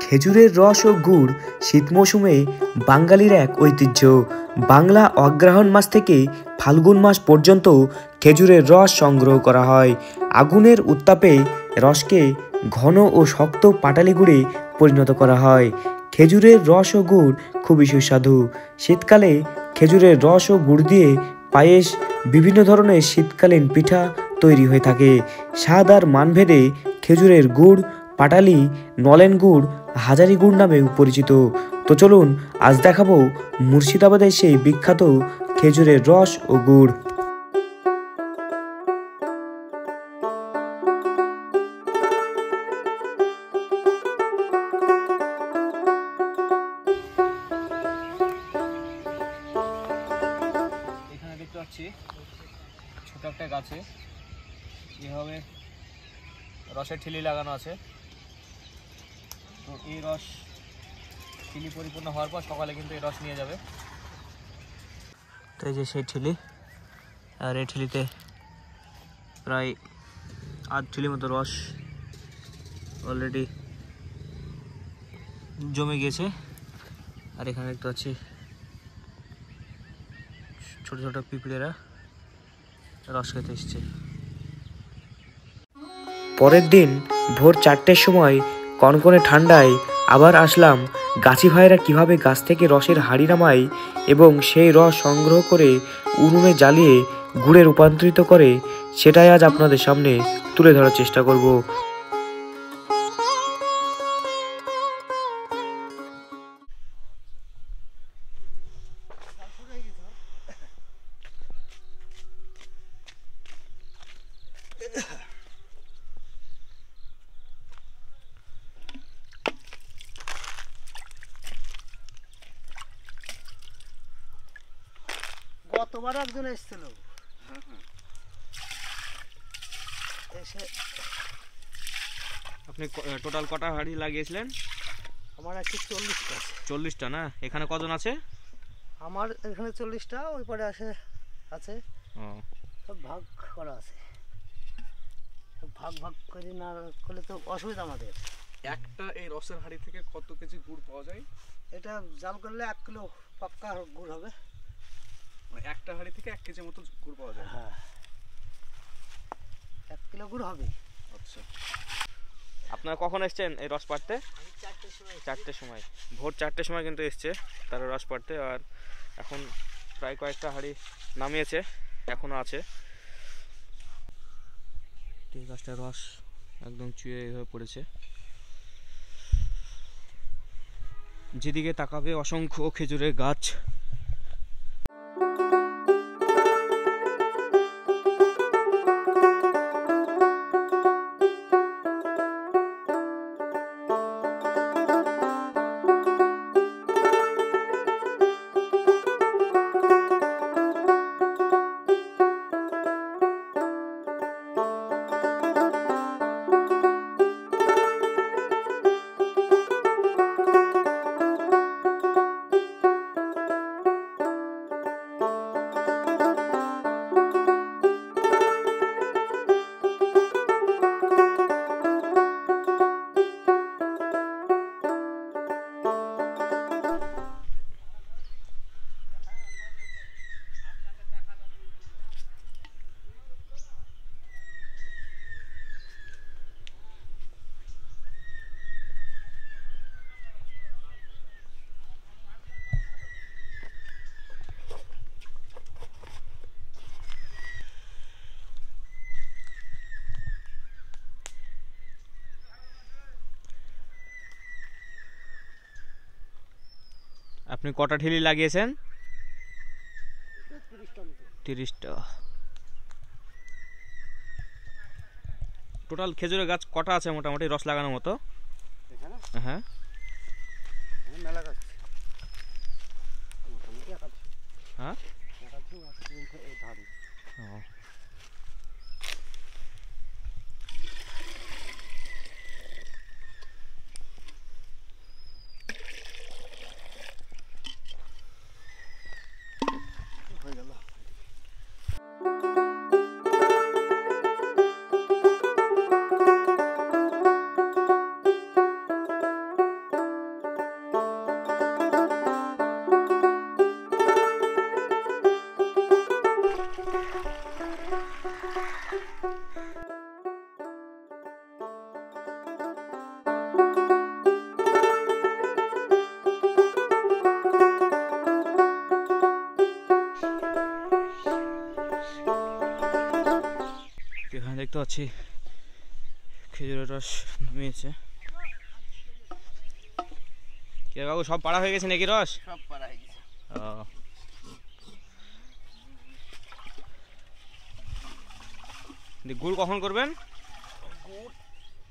খেজুরের রস ও গুড় শীত মৌসুমে বাঙালির এক ঐতিহ্য। বাংলা অগ্রহায়ণ মাস থেকে ফাল্গুন মাস পর্যন্ত খেজুরের রস সংগ্রহ করা হয়। আগুনের উত্তাপে রসকে ঘন ও শক্ত পাটালি গুড়ে পরিণত করা হয়। খেজুরের রস ও গুড় খুবই সুস্বাদু। শীতকালে খেজুরের রস ও গুড় দিয়ে পায়েস, বিভিন্ন ধরনের শীতকালীন পিঠা তৈরি হয়ে থাকে। স্বাদ আর মানভেদে খেজুরের গুড় পাটালি, নলেন গুড়, হাজারি গুড় নামেও পরিচিত। তো চলুন আজ দেখাবো মুর্শিদাবাদের সেই বিখ্যাত খেজুরের রস ও গুড়। এখানে দেখতে পাচ্ছি ছোট একটা গাছে এভাবে রসের ঠিলি লাগানো আছে। তো এই রস ঠিলি পরিপূর্ণ হওয়ার পর সকালে কিন্তু এই রস নিয়ে যাবে। তো এই যে সেই ঠিলি, আর এই ঠিলিতে প্রায় 8 ঠিলি মতো রস অলরেডি জমে গিয়েছে। আর এখানে দেখতে পাচ্ছি ছোট ছোট পিঁপড়েরা রস খেতে এসছে। পরের দিন ভোর 4টের সময় কনকনে ঠান্ডায় আবার আসলাম গাছি ভাইরা কিভাবে গাছ থেকে রসের হাঁড়ি নামায় এবং সেই রস সংগ্রহ করে উনুনে জ্বালিয়ে গুড়ে রূপান্তরিত করে, সেটাই আজ আপনাদের সামনে তুলে ধরার চেষ্টা করব। গতবার একজন এসেছিল, এসে আপনি টোটাল কটা হাঁড়ি লাগিয়েছিলেন? আমার একটি 40টা। 40টা না? এখানে কজন আছে? আমার এখানে 40টা, ওই পারে আছে সব ভাগ করা আছে। সব ভাগ ভাগ করে না করলে তো অসুবিধা আমাদের। একটা এই রসের হাঁড়ি থেকে কত কেজি গুড় পাওয়া যায়? এটা জাল করলে 1 কিলো পাক্কা গুড় হবে। মানে একটা হাঁড়ি থেকে 1 কেজি মতো গুড় পাওয়া যায়? হ্যাঁ, 1 কিলো গুড় হবে। আচ্ছা, আপনারা কখন এসছেন এই রস পাড়তে? 4টের সময়। 4টের সময়, ভোর 4টের সময় কিন্তু এসছে তারা রস পাড়তে। আর এখন প্রায় কয়েকটা হাঁড়ি নামিয়েছে, এখনো আছে। এই গাছটা রস একদম চুয়ে হয়ে পড়েছে। যেদিকে তাকাবে অসংখ্য খেজুরের গাছ। আপনি কটা ঠিলি লাগিয়েছেন? 30টা। টোটাল খেজুরের গাছ কটা আছে মোটামুটি রস লাগানোর মতো? হ্যাঁ, মেলা গাছ মোটামুটি হ্যাঁ। হয়ে গেল। দেখতে পাচ্ছি খেজুরের রস নামিয়েছে। কে কাকু সব পাড়া হয়ে গেছে নাকি রস? সব পারা হয়ে গেছে। গুড় কখন করবেন? গুড়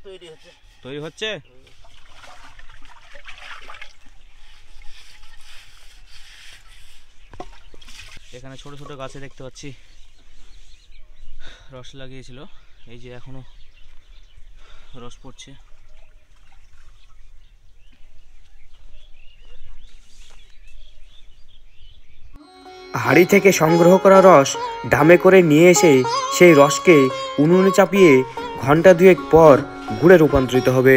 তৈরি হচ্ছে। তৈরি হচ্ছে? এখানে ছোট ছোট গাছে দেখতে পাচ্ছি রস লাগিয়েছিল, এই যে এখনো রস পড়ছে। হাড়ি থেকে সংগ্রহ করা রস ডামে করে নিয়ে এসে সেই রসকে উনুনে চাপিয়ে ঘন্টা দুয়েক পর গুড়ে রূপান্তরিত হবে।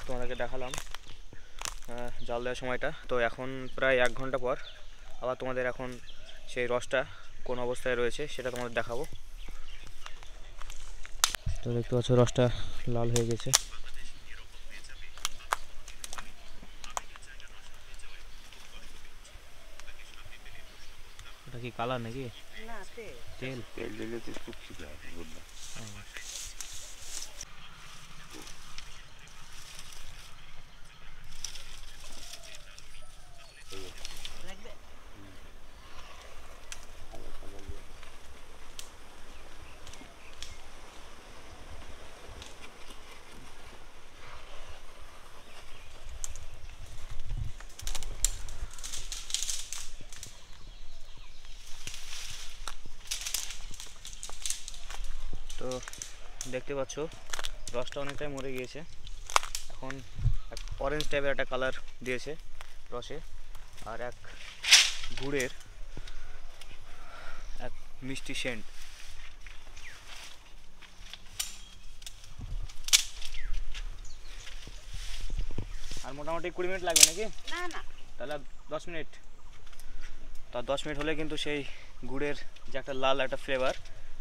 তোমাদেরকে দেখালাম জাল দেওয়ার সময়টা। তো এখন প্রায় 1 ঘন্টা পর আবার তোমাদের এখন সেই রসটা কোন অবস্থায় রয়েছে সেটা তোমাদের দেখাবো। তো দেখতে পাচ্ছ রসটা লাল হয়ে গেছে। এটা কি কালার নাকি? না, তেল। তেল দিলে তো খুব খিদে হবে। তো দেখতে পাচ্ছ রসটা অনেকটাই মরে গিয়েছে, এখন এক অরেঞ্জ টাইপের একটা কালার দিয়েছে রসে, আর এক গুড়ের এক মিষ্টি সেন্ট। আর মোটামুটি 20 মিনিট লাগবে নাকি? না না, তাহলে 10 মিনিট। তো 10 মিনিট হলে কিন্তু সেই গুড়ের যে একটা লাল একটা ফ্লেভার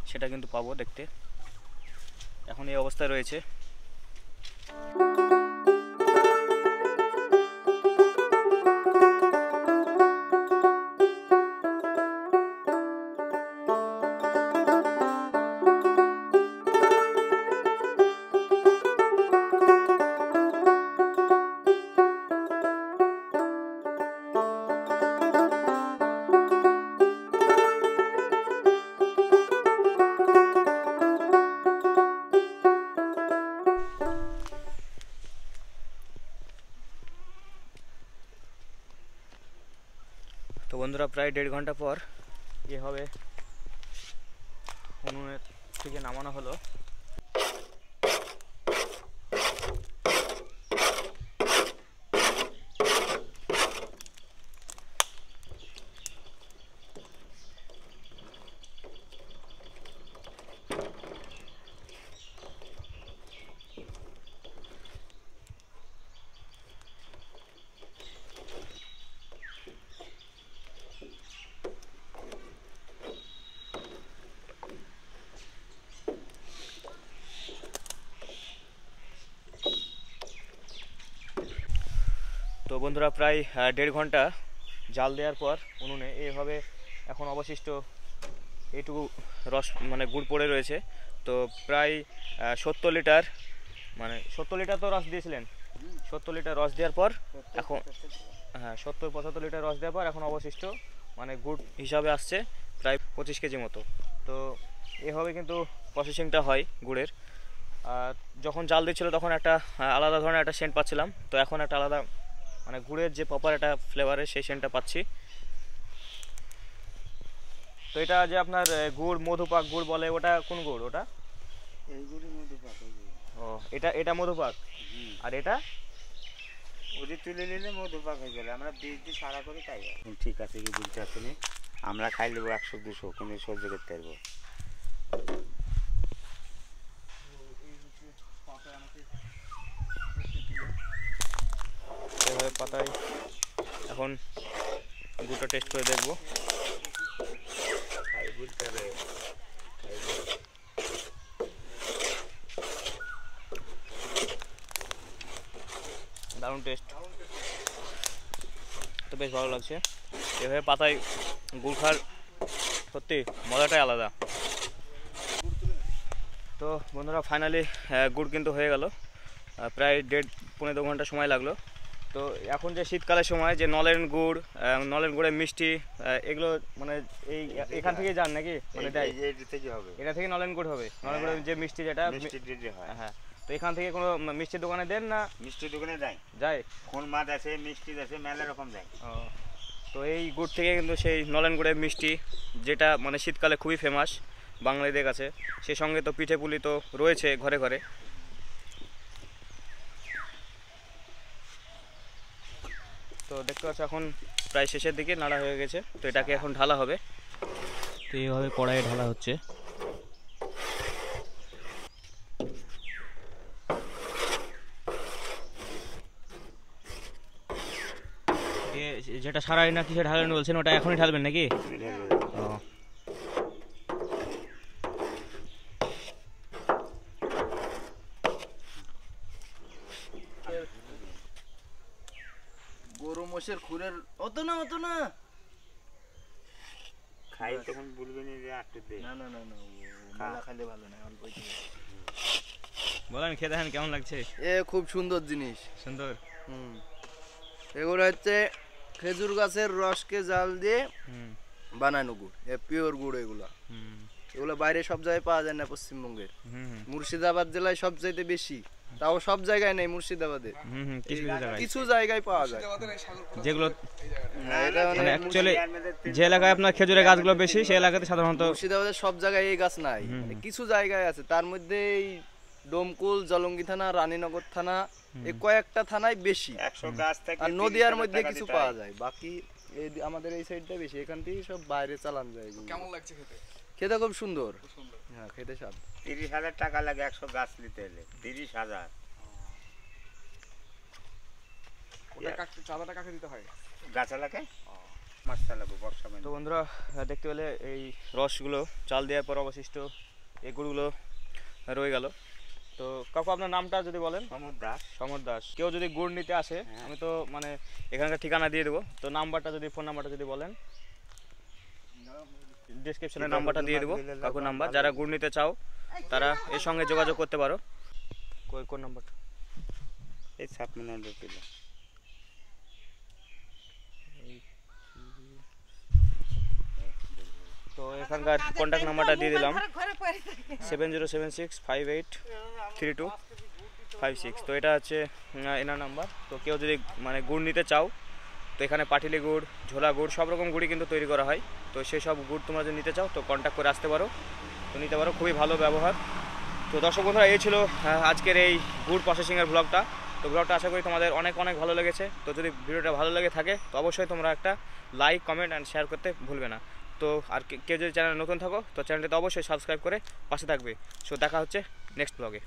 সেটা কিন্তু পাবো দেখতে। এখন এই অবস্থায় রয়েছে। তো বন্ধুরা প্রায় 1.5 ঘন্টা পর এভাবে উনুনের থেকে নামানো হলো। তো বন্ধুরা প্রায় 1.5 ঘন্টা জাল দেওয়ার পর উনুনে এইভাবে এখন অবশিষ্ট এইটুকু রস মানে গুড় পড়ে রয়েছে। তো প্রায় 70 লিটার, মানে 70 লিটার তো রস দিয়েছিলেন, 70 লিটার রস দেওয়ার পর এখন হ্যাঁ 70-75 লিটার রস দেওয়ার পর এখন অবশিষ্ট মানে গুড় হিসাবে আসছে প্রায় 25 কেজি মতো। তো এভাবে কিন্তু প্রসেসিংটা হয় গুড়ের। আর যখন জাল দিচ্ছিল তখন একটা আলাদা ধরনের একটা সেন্ট পাচ্ছিলাম, তো এখন একটা আলাদা মানে গুড়ের যে প্রপার একটা ফ্লেভারের সেই সেন্টটা পাচ্ছি। তো এটা যে আপনার গুড় মধুপাক গুড় বলে, ওটা কোন গুড় ওটা? এইগুলি মধুপাক। ও এটা মধুপাক। আর এটা ওদের তুলে নিলে মধুপাক হয়ে গেলে আমরা বীজ দিয়ে সারা করে তাই ঠিক আছে কি বুঝতে পারছি না। আমরা খাই নেবো 100-200 কোনো সহ্য করতে পারবো। এভাবে পাতায় এখন গুড়টা টেস্ট করে দেখবো। খাই বুঝতে হবে। দারুণ টেস্ট, তো বেশ ভালো লাগছে। এভাবে পাতায় গুড় খাওয়ার সত্যি মজাটাই আলাদা। তো বন্ধুরা ফাইনালি গুড় কিন্তু হয়ে গেল, প্রায় 1.5-2 ঘন্টা সময় লাগলো। তো এখন যে শীতকালের সময় যে নলেন গুড়ের মিষ্টি এগুলো মানে এখান থেকে যান নাকি মানে দেয়? এটা থেকে নলেন গুড় হবে, নলেন গুড়ের যে মিষ্টি যেটা হ্যাঁ। তো এখান থেকে কোনো মিষ্টির দোকানে দেন না? মিষ্টির দোকানে যায় কোন মাছ আছে মিষ্টি আছে মেলা রকম যায়। তো এই গুড় থেকে কিন্তু সেই নলেন গুড়ের মিষ্টি যেটা মানে শীতকালে খুবই ফেমাস বাঙালিদের কাছে, সেই সঙ্গে তো পিঠে পুলি তো রয়েছে ঘরে ঘরে। তো দেখতে পাচ্ছ এখন প্রায় শেষের দিকে নাড়া হয়ে গেছে, তো এটাকে এখন ঢালা হবে। তো এইভাবে কড়াইয়ে ঢালা হচ্ছে। যেটা সারাই না কিসে ঢালেন বলছেন, ওটা এখনই ঢালবেন নাকি? গরু মোষের খুরের অত না খাই তখন বলবেন যে একটু দে। না মেলা খাইলে ভালো না, অল্প বলেন খেয়ে দেখেন কেমন লাগছে। এ খুব সুন্দর জিনিস। সুন্দর। এগুলো হচ্ছে খেজুর গাছের রসকে জাল দিয়ে বানানো গুড়, পিওর গুড়। এগুলো বাইরে সব জায়গায় পাওয়া যায় না পশ্চিমবঙ্গের। মুর্শিদাবাদ জেলায় সবচাইতে বেশি, তাও সব জায়গায় নেই মুর্শিদাবাদে, কিছু জায়গায় পাওয়া যায় যেগুলো অ্যাকচুয়ালি যে এলাকায় আপনার খেজুরের গাছগুলো বেশি সেই এলাকাতে সাধারণত। মুর্শিদাবাদের সব জায়গায় এই গাছ নাই, কিছু জায়গায় আছে, তার মধ্যে এই ডোমকুল, জলঙ্গি থানা, রানীনগর থানা, এই কয়েকটা থানায় বেশি। 100 গাছ থেকে আর নদিয়ার মধ্যে কিছু পাওয়া যায়, বাকি আমাদের এই সাইডটা বেশি, এখান থেকে সব বাইরে চালান যায়। কেমন লাগছে খেতে? খেতে খুব সুন্দর, হ্যাঁ খেতে স্বাদ। 30,000 টাকা লাগে 100 গাছ নিতে হলে, 30,000। ওটা চাঁদাটা কাকে দিতে হয়? গাছালাকে মাছ চালাবো বর্ষা মানে। তো বন্ধুরা দেখতে পেলে এই রসগুলো চাল দেওয়ার পর অবশিষ্ট এই গুড়গুলো রয়ে গেল। তো কাকু আপনার নামটা যদি বলেন? সমর দাস। কেউ যদি গুড় নিতে আসে, আমি তো মানে এখানকার ঠিকানা দিয়ে দেবো, তো নাম্বারটা যদি ফোন নাম্বারটা যদি বলেন? ডেসক্রিপশনে নাম্বারটা দিয়ে দেবো, কাকুর নাম্বার। যারা গুড় নিতে চাও তারা এর সঙ্গে যোগাযোগ করতে পারো। কোন নাম্বারটা? এই 56 নম্বর দিল। তো এখানকার কন্ট্যাক্ট নাম্বারটা দিয়ে দিলাম 7076583256। তো এটা হচ্ছে এনার নাম্বার। তো কেউ যদি মানে গুড় নিতে চাও, তো এখানে পাটিলি গুড়, ঝোলা গুড় সব রকম গুড়ই কিন্তু তৈরি করা হয়। তো সেই সব গুড় তোমরা যদি নিতে চাও তো কন্ট্যাক্ট করে আসতে পারো, তো নিতে পারো। খুবই ভালো ব্যবহার। তো দর্শক বন্ধুরা এই ছিল আজকের এই গুড় প্রসেসিংয়ের ব্লগটা। তো ব্লগটা আশা করি তোমাদের অনেক ভালো লেগেছে। তো যদি ভিডিওটা ভালো লেগে থাকে তো অবশ্যই তোমরা একটা লাইক, কমেন্ট অ্যান্ড শেয়ার করতে ভুলবে না। তো আর কেউ যদি চ্যানেলে নতুন থাকো তো চ্যানেলটিতে অবশ্যই সাবস্ক্রাইব করে পাশে থাকবে। সো দেখা হচ্ছে নেক্সট ব্লগে।